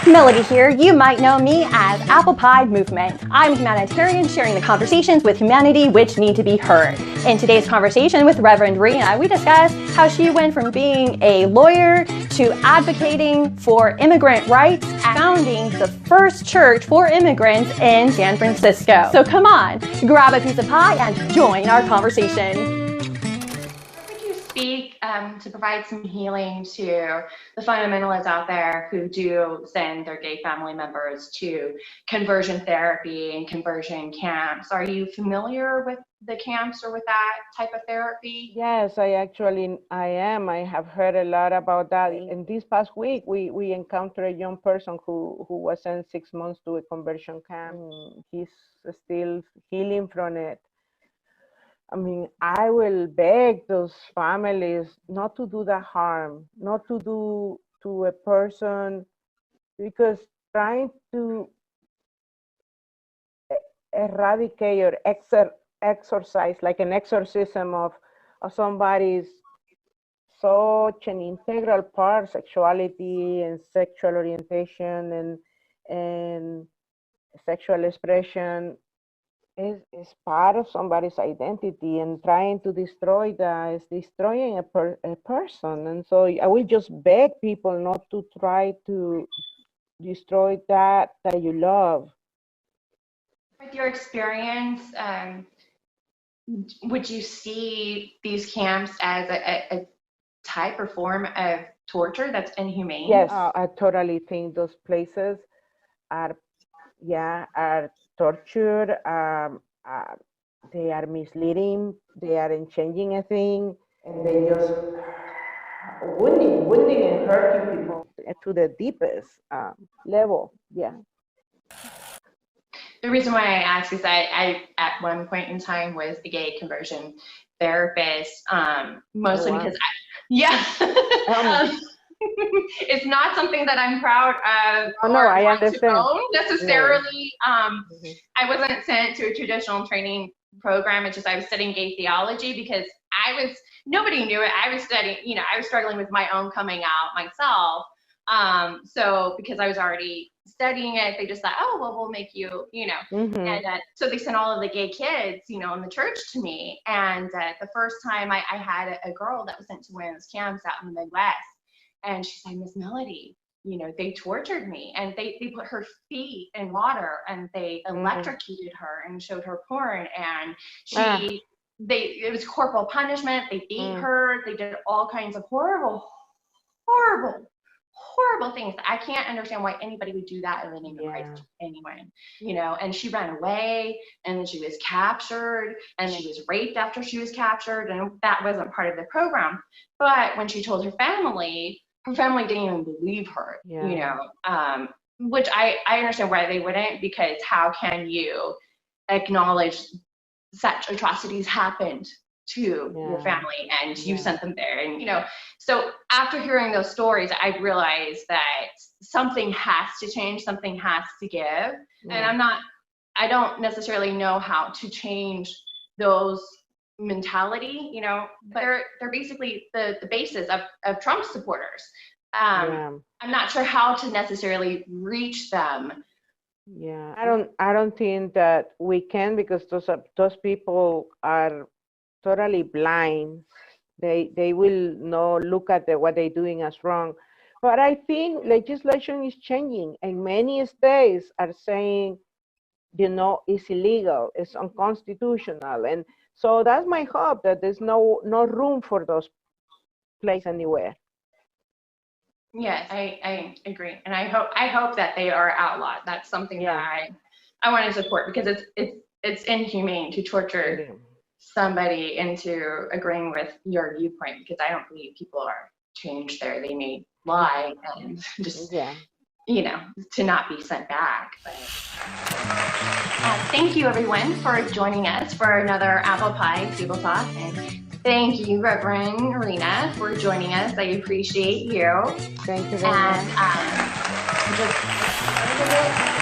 Melody here. You might know me as ApplePie Movement. I'm a humanitarian sharing the conversations with humanity which need to be heard. In today's conversation with Rev Rhina, we discuss how she went from being a lawyer to advocating for immigrant rights and founding the first church for immigrants in San Francisco. So come on, grab a piece of pie and join our conversation. Speak to provide some healing to the fundamentalists out there who do send their gay family members to conversion therapy and conversion camps. Are you familiar with the camps or with that type of therapy? Yes, I am. I have heard a lot about that. In this past week, we encountered a young person who was sent 6 months to a conversion camp. He's still healing from it. I mean, I will beg those families not to do that harm, not to do to a person, because trying to eradicate or exorcise, like an exorcism of somebody's such an integral part, sexuality and sexual orientation and sexual expression, is part of somebody's identity, and trying to destroy that is destroying a person. And so I will just beg people not to try to destroy that you love. With your experience, would you see these camps as a type or form of torture that's inhumane? Yes, I totally think those places are tortured. They are misleading. They aren't changing a thing, and they just wounding and hurting people to the deepest level. Yeah. The reason why I ask is I at one point in time was a gay conversion therapist, mostly because it's not something that I'm proud of I understand. To own necessarily. I wasn't sent to a traditional training program. It's just I was studying gay theology because nobody knew it. I was studying, I was struggling with my own coming out myself. So because I was already studying it, they just thought, oh, well, we'll make you, and so they sent all of the gay kids, in the church to me. And the first time I had a girl that was sent to one of those camps out in the Midwest. And she said, Miss Melody, they tortured me, and they put her feet in water, and they electrocuted her and showed her porn, and it was corporal punishment. They beat her. They did all kinds of horrible things. I can't understand why anybody would do that in the name of Christ to anyone, and she ran away, and then she was captured, and she was raped after she was captured, and that wasn't part of the program. But when she told her family didn't even believe her, which I understand why they wouldn't, because how can you acknowledge such atrocities happened to your family and you sent them there? And, so after hearing those stories, I realized that something has to change, something has to give. And I don't necessarily know how to change those mentality, but they're basically the basis of Trump supporters. I'm not sure how to necessarily reach them. I don't think that we can, because those people are totally blind. They will not look at what they're doing as wrong. But I think legislation is changing, and many states are saying, it's illegal, it's unconstitutional. And so that's my hope, that there's no room for those places anywhere. Yes, I agree, and I hope that they are outlawed. That's something that I want to support, because it's inhumane to torture somebody into agreeing with your viewpoint, because I don't believe people are changed there. They may lie and just to not be sent back. But thank you everyone for joining us for another ApplePie TableTalk, and thank you, Reverend Rhina, for joining us. I appreciate you. Thank you very much. And just